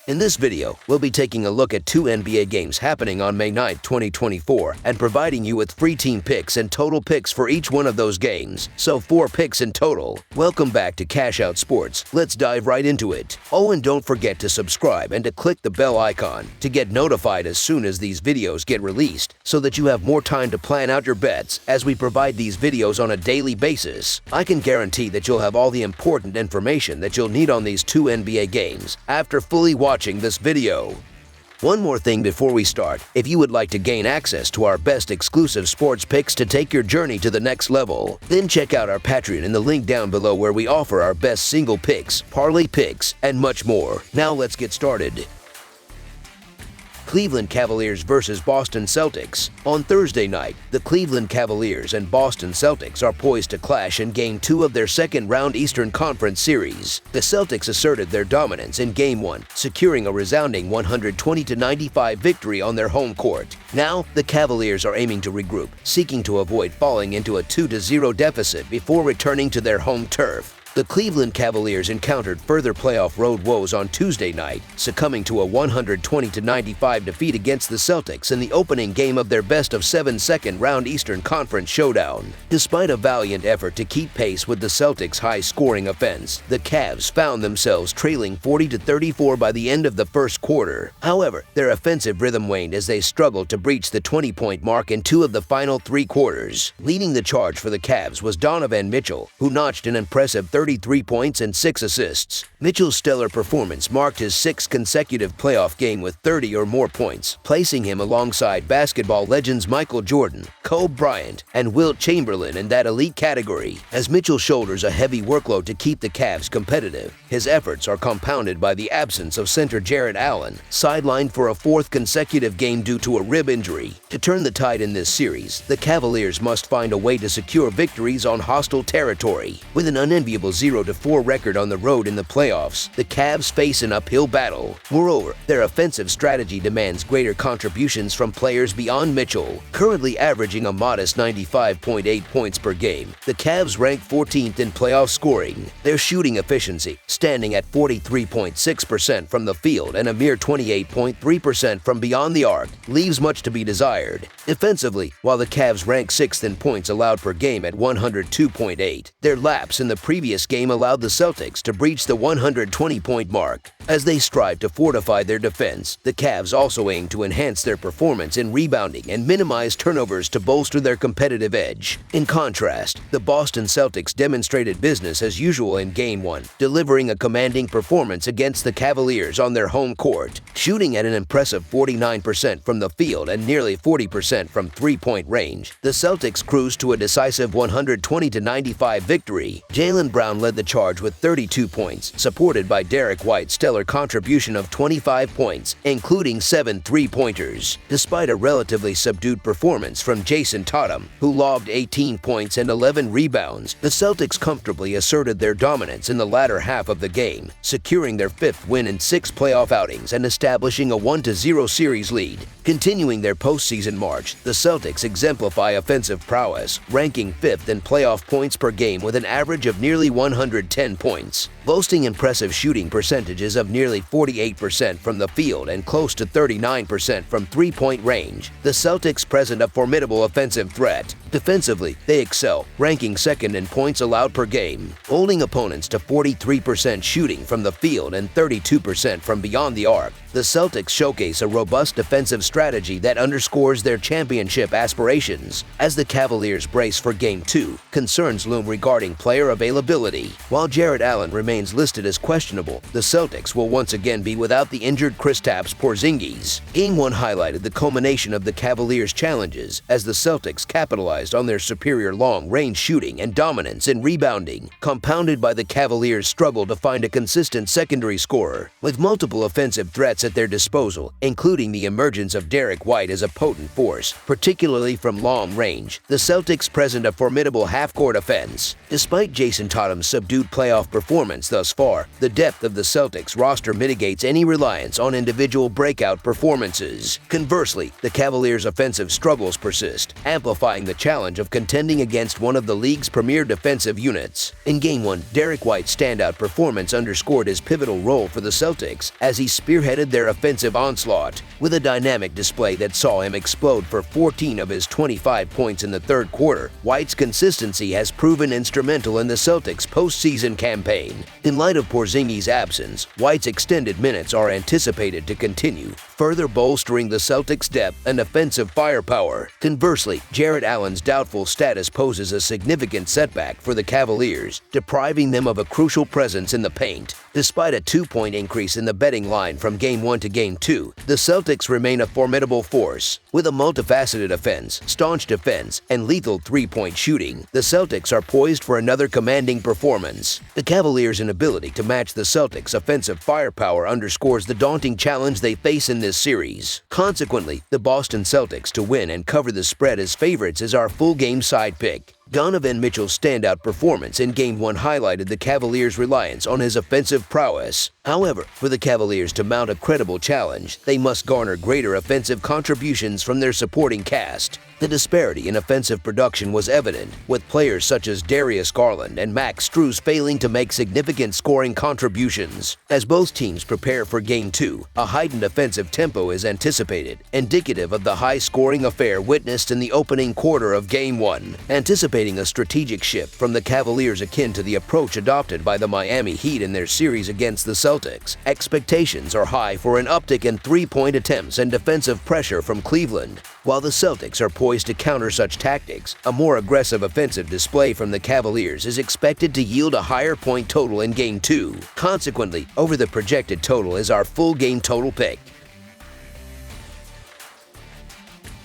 In this video, we'll be taking a look at two NBA games happening on May 9, 2024, and providing you with free team picks and total picks for each one of those games, so 4 picks in total. Welcome back to Cash Out Sports. Let's dive right into it. Oh, and don't forget to subscribe and to click the bell icon to get notified as soon as these videos get released, so that you have more time to plan out your bets as we provide these videos on a daily basis. I can guarantee that you'll have all the important information that you'll need on these two NBA games after fully watching this video. One more thing before we start, if you would like to gain access to our best exclusive sports picks to take your journey to the next level, then check out our Patreon in the link down below where we offer our best single picks, parlay picks, and much more. Now let's get started. Cleveland Cavaliers versus Boston Celtics. On Thursday night, the Cleveland Cavaliers and Boston Celtics are poised to clash in Game 2 of their second-round Eastern Conference series. The Celtics asserted their dominance in Game 1, securing a resounding 120-95 victory on their home court. Now, the Cavaliers are aiming to regroup, seeking to avoid falling into a 2-0 deficit before returning to their home turf. The Cleveland Cavaliers encountered further playoff road woes on Tuesday night, succumbing to a 120-95 defeat against the Celtics in the opening game of their best-of-7 second-round Eastern Conference showdown. Despite a valiant effort to keep pace with the Celtics' high-scoring offense, the Cavs found themselves trailing 40-34 by the end of the first quarter. However, their offensive rhythm waned as they struggled to breach the 20-point mark in 2 of the final 3 quarters. Leading the charge for the Cavs was Donovan Mitchell, who notched an impressive 33 points and 6 assists. Mitchell's stellar performance marked his 6th consecutive playoff game with 30 or more points, placing him alongside basketball legends Michael Jordan, Kobe Bryant, and Wilt Chamberlain in that elite category. As Mitchell shoulders a heavy workload to keep the Cavs competitive, his efforts are compounded by the absence of center Jarrett Allen, sidelined for a 4th consecutive game due to a rib injury. To turn the tide in this series, the Cavaliers must find a way to secure victories on hostile territory. With an unenviable 0-4 record on the road in the playoffs, the Cavs face an uphill battle. Moreover, their offensive strategy demands greater contributions from players beyond Mitchell. Currently averaging a modest 95.8 points per game, the Cavs rank 14th in playoff scoring. Their shooting efficiency, standing at 43.6% from the field and a mere 28.3% from beyond the arc, leaves much to be desired. Defensively, while the Cavs rank 6th in points allowed per game at 102.8, their lapse in the previous game allowed the Celtics to breach the 120-point mark. As they strive to fortify their defense, the Cavs also aim to enhance their performance in rebounding and minimize turnovers to bolster their competitive edge. In contrast, the Boston Celtics demonstrated business as usual in Game 1, delivering a commanding performance against the Cavaliers on their home court. Shooting at an impressive 49% from the field and nearly 40% from three-point range, the Celtics cruised to a decisive 120-95 victory. Jaylen Brown led the charge with 32 points, supported by Derek White's stellar contribution of 25 points, including 7 three-pointers. Despite a relatively subdued performance from Jason Tatum, who logged 18 points and 11 rebounds, the Celtics comfortably asserted their dominance in the latter half of the game, securing their 5th win in 6 playoff outings and establishing a 1-0 series lead. Continuing their postseason march, the Celtics exemplify offensive prowess, ranking 5th in playoff points per game with an average of nearly 110 points. Boasting impressive shooting percentages of nearly 48% from the field and close to 39% from three-point range, the Celtics present a formidable offensive threat. Defensively, they excel, ranking 2nd in points allowed per game, holding opponents to 43% shooting from the field and 32% from beyond the arc. The Celtics showcase a robust defensive strategy that underscores their championship aspirations. As the Cavaliers brace for Game 2, concerns loom regarding player availability. While Jarrett Allen remains listed as questionable, the Celtics will once again be without the injured Kristaps Porzingis. Game 1 highlighted the culmination of the Cavaliers' challenges as the Celtics capitalized on their superior long-range shooting and dominance in rebounding, compounded by the Cavaliers' struggle to find a consistent secondary scorer. With multiple offensive threats at their disposal, including the emergence of Derek White as a potent force, particularly from long range, the Celtics present a formidable half-court offense. Despite Jason Tatum's subdued playoff performance thus far, the depth of the Celtics roster mitigates any reliance on individual breakout performances. Conversely, the Cavaliers' offensive struggles persist, amplifying the challenge of contending against one of the league's premier defensive units. In Game 1, Derek White's standout performance underscored his pivotal role for the Celtics as he spearheaded their offensive onslaught, with a dynamic display that saw him explode for 14 of his 25 points in the third quarter. White's consistency has proven instrumental in the Celtics' postseason campaign. In light of Porzingis' absence, White's extended minutes are anticipated to continue, further bolstering the Celtics' depth and offensive firepower. Conversely, Jarrett Allen's doubtful status poses a significant setback for the Cavaliers, depriving them of a crucial presence in the paint. Despite a 2-point increase in the betting line from Game 1 to Game 2, the Celtics remain a formidable force. With a multifaceted offense, staunch defense, and lethal three-point shooting, the Celtics are poised for another commanding performance. The Cavaliers' inability to match the Celtics' offensive firepower underscores the daunting challenge they face in this series. Consequently, the Boston Celtics to win and cover the spread as favorites is our full-game side pick. Donovan Mitchell's standout performance in Game 1 highlighted the Cavaliers' reliance on his offensive prowess. However, for the Cavaliers to mount a credible challenge, they must garner greater offensive contributions from their supporting cast. The disparity in offensive production was evident, with players such as Darius Garland and Max Strus failing to make significant scoring contributions. As both teams prepare for Game 2, a heightened offensive tempo is anticipated, indicative of the high-scoring affair witnessed in the opening quarter of Game 1. Anticipating a strategic shift from the Cavaliers akin to the approach adopted by the Miami Heat in their series against the Celtics, expectations are high for an uptick in three-point attempts and defensive pressure from Cleveland. While the Celtics are poised to counter such tactics, a more aggressive offensive display from the Cavaliers is expected to yield a higher point total in Game 2. Consequently, over the projected total is our full game total pick.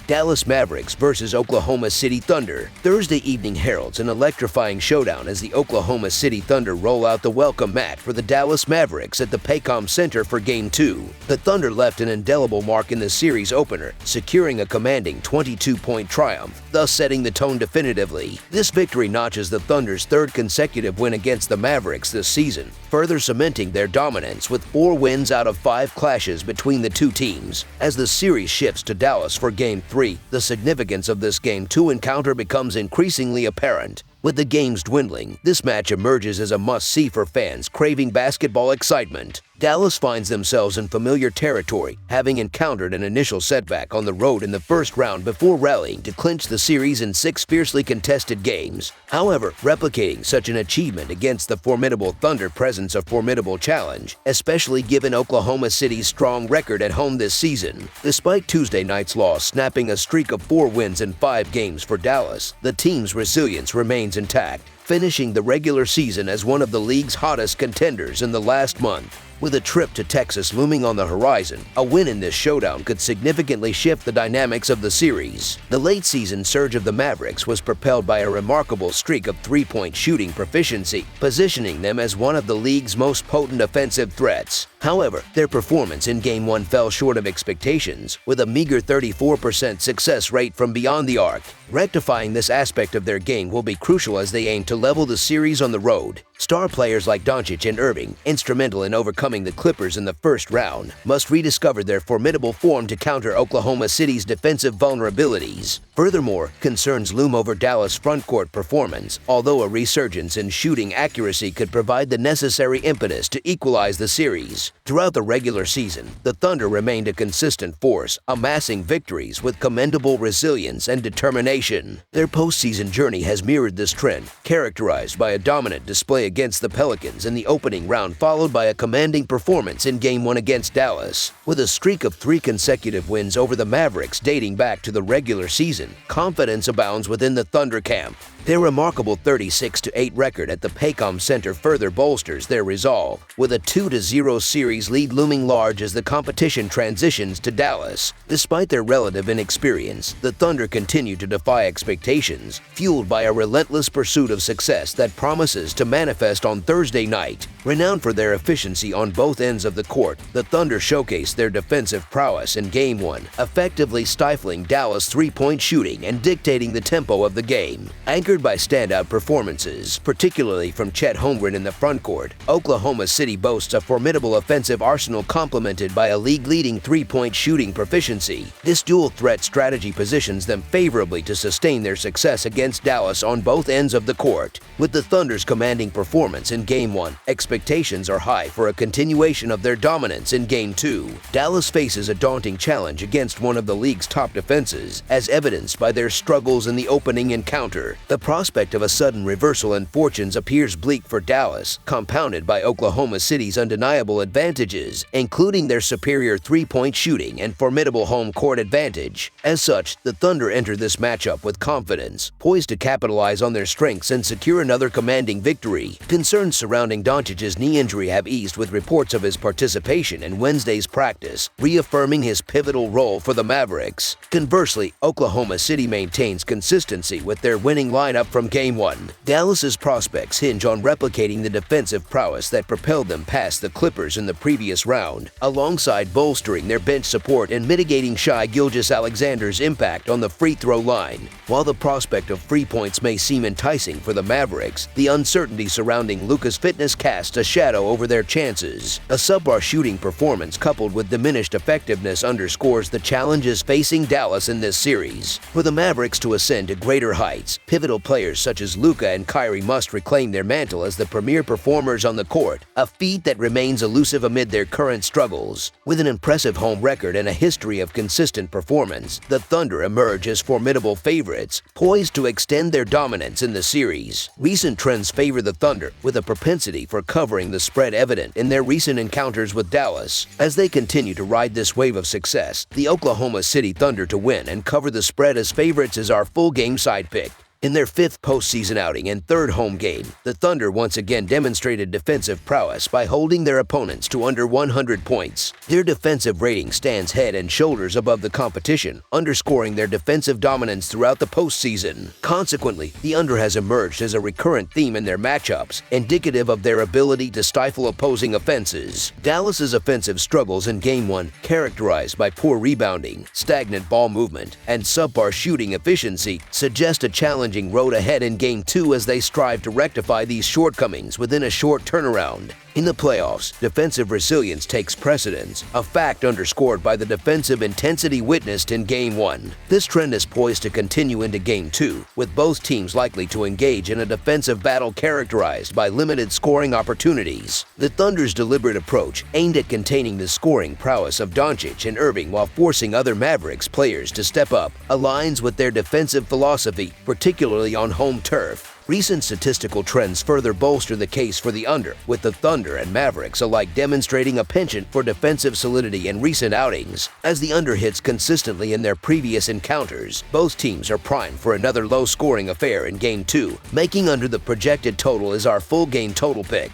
Dallas Mavericks vs. Oklahoma City Thunder. Thursday evening heralds an electrifying showdown as the Oklahoma City Thunder roll out the welcome mat for the Dallas Mavericks at the Paycom Center for Game 2. The Thunder left an indelible mark in the series opener, securing a commanding 22-point triumph, thus setting the tone definitively. This victory notches the Thunder's third consecutive win against the Mavericks this season, further cementing their dominance with 4 wins out of 5 clashes between the two teams. As the series shifts to Dallas for Game 3, the significance of this Game 2 encounter becomes increasingly apparent. With the games dwindling, this match emerges as a must-see for fans craving basketball excitement. Dallas finds themselves in familiar territory, having encountered an initial setback on the road in the first round before rallying to clinch the series in 6 fiercely contested games. However, replicating such an achievement against the formidable Thunder presents a formidable challenge, especially given Oklahoma City's strong record at home this season. Despite Tuesday night's loss snapping a streak of 4 wins in 5 games for Dallas, the team's resilience remains intact, finishing the regular season as one of the league's hottest contenders in the last month. With a trip to Texas looming on the horizon, a win in this showdown could significantly shift the dynamics of the series. The late-season surge of the Mavericks was propelled by a remarkable streak of three-point shooting proficiency, positioning them as one of the league's most potent offensive threats. However, their performance in Game 1 fell short of expectations, with a meager 34% success rate from beyond the arc. Rectifying this aspect of their game will be crucial as they aim to level the series on the road. Star players like Doncic and Irving, instrumental in overcoming the Clippers in the first round, must rediscover their formidable form to counter Oklahoma City's defensive vulnerabilities. Furthermore, concerns loom over Dallas' frontcourt performance, although a resurgence in shooting accuracy could provide the necessary impetus to equalize the series. Throughout the regular season, the Thunder remained a consistent force, amassing victories with commendable resilience and determination. Their postseason journey has mirrored this trend, characterized by a dominant display against the Pelicans in the opening round, followed by a commanding performance in Game 1 against Dallas. With a streak of 3 consecutive wins over the Mavericks dating back to the regular season, confidence abounds within the Thunder camp. Their remarkable 36-8 record at the Paycom Center further bolsters their resolve, with a 2-0 series lead looming large as the competition transitions to Dallas. Despite their relative inexperience, the Thunder continue to defy expectations, fueled by a relentless pursuit of success that promises to manifest on Thursday night. Renowned for their efficiency on both ends of the court, the Thunder showcased their defensive prowess in Game 1, effectively stifling Dallas' three-point shooting and dictating the tempo of the game. Anchored Favored by standout performances, particularly from Chet Holmgren in the frontcourt, Oklahoma City boasts a formidable offensive arsenal complemented by a league-leading three-point shooting proficiency. This dual-threat strategy positions them favorably to sustain their success against Dallas on both ends of the court. With the Thunder's commanding performance in Game 1, expectations are high for a continuation of their dominance in Game 2. Dallas faces a daunting challenge against one of the league's top defenses, as evidenced by their struggles in the opening encounter. The prospect of a sudden reversal in fortunes appears bleak for Dallas, compounded by Oklahoma City's undeniable advantages, including their superior three-point shooting and formidable home court advantage. As such, the Thunder enter this matchup with confidence, poised to capitalize on their strengths and secure another commanding victory. Concerns surrounding Doncic's knee injury have eased with reports of his participation in Wednesday's practice, reaffirming his pivotal role for the Mavericks. Conversely, Oklahoma City maintains consistency with their winning lineup from Game 1. Dallas's prospects hinge on replicating the defensive prowess that propelled them past the Clippers in the previous round, alongside bolstering their bench support and mitigating Shai Gilgeous-Alexander's impact on the free throw line. While the prospect of free points may seem enticing for the Mavericks, the uncertainty surrounding Luka's fitness casts a shadow over their chances. A subpar shooting performance coupled with diminished effectiveness underscores the challenges facing Dallas in this series. For the Mavericks to ascend to greater heights, pivotal players such as Luka and Kyrie must reclaim their mantle as the premier performers on the court, a feat that remains elusive amid their current struggles. With an impressive home record and a history of consistent performance, the Thunder emerge as formidable favorites, poised to extend their dominance in the series. Recent trends favor the Thunder, with a propensity for covering the spread evident in their recent encounters with Dallas. As they continue to ride this wave of success, the Oklahoma City Thunder to win and cover the spread as favorites is our full game side pick. In their fifth postseason outing and third home game, the Thunder once again demonstrated defensive prowess by holding their opponents to under 100 points. Their defensive rating stands head and shoulders above the competition, underscoring their defensive dominance throughout the postseason. Consequently, the under has emerged as a recurrent theme in their matchups, indicative of their ability to stifle opposing offenses. Dallas's offensive struggles in Game 1, characterized by poor rebounding, stagnant ball movement, and subpar shooting efficiency, suggest a challenge road ahead in Game 2 as they strive to rectify these shortcomings within a short turnaround. In the playoffs, defensive resilience takes precedence, a fact underscored by the defensive intensity witnessed in Game 1. This trend is poised to continue into Game 2, with both teams likely to engage in a defensive battle characterized by limited scoring opportunities. The Thunder's deliberate approach, aimed at containing the scoring prowess of Doncic and Irving while forcing other Mavericks players to step up, aligns with their defensive philosophy, particularly on home turf. Recent statistical trends further bolster the case for the under, with the Thunder and Mavericks alike demonstrating a penchant for defensive solidity in recent outings. As the under hits consistently in their previous encounters, both teams are primed for another low-scoring affair in Game 2, making under the projected total as our full game total pick.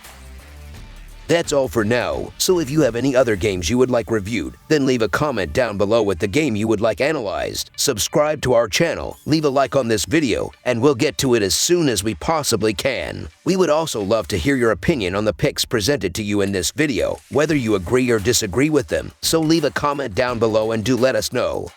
That's all for now, so if you have any other games you would like reviewed, then leave a comment down below with the game you would like analyzed. Subscribe to our channel, leave a like on this video, and we'll get to it as soon as we possibly can. We would also love to hear your opinion on the picks presented to you in this video, whether you agree or disagree with them, so leave a comment down below and do let us know.